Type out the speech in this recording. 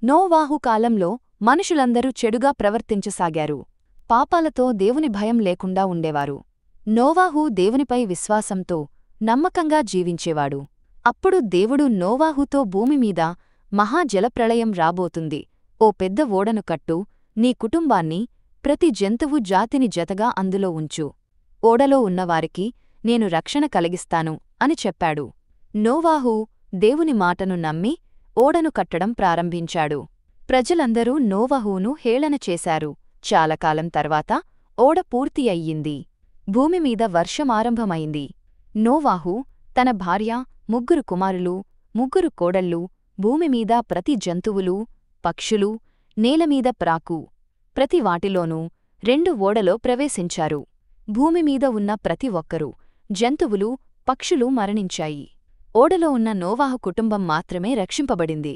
నోవాహు కాలంలో మనుషులందరూ చెడుగా ప్రవర్తించసాగారు. పాపాలతో దేవుని భయం లేకుండా ఉండేవారు. నోవాహు దేవునిపై విశ్వాసంతో నమ్మకంగా జీవించేవాడు. అప్పుడు దేవుడు నోవాహుతో భూమిమీద మహాజలప్రళయం రాబోతుంది, ఓ పెద్ద ఓడను కట్టు, నీ కుటుంబాన్ని, ప్రతి జంతువు జాతిని జతగా అందులో ఉంచు. ఓడలో ఉన్నవారికి నేను రక్షణ కలిగిస్తాను అని చెప్పాడు. నోవాహు దేవుని మాటను నమ్మి ఓడను కట్టడం ప్రారంభించాడు. ప్రజలందరూ నోవహును హేళన చేశారు. చాలాకాలం తర్వాత ఓడ పూర్తి అయ్యింది. భూమిమీద వర్షమారంభమైంది. నోవాహు, తన భార్య, 3 కుమారులు, 3 కోడళ్ళు, భూమిమీద ప్రతి జంతువులు, పక్షులు, నేలమీద ప్రాకు, ప్రతి వాటిలోనూ 2 ఓడలో ప్రవేశించారు. భూమిమీద ఉన్న ప్రతి ఒక్కరూ, జంతువులు, పక్షులు మరణించాయి. ఓడలో ఉన్న నోవాహు కుటుంబం మాత్రమే రక్షింపబడింది.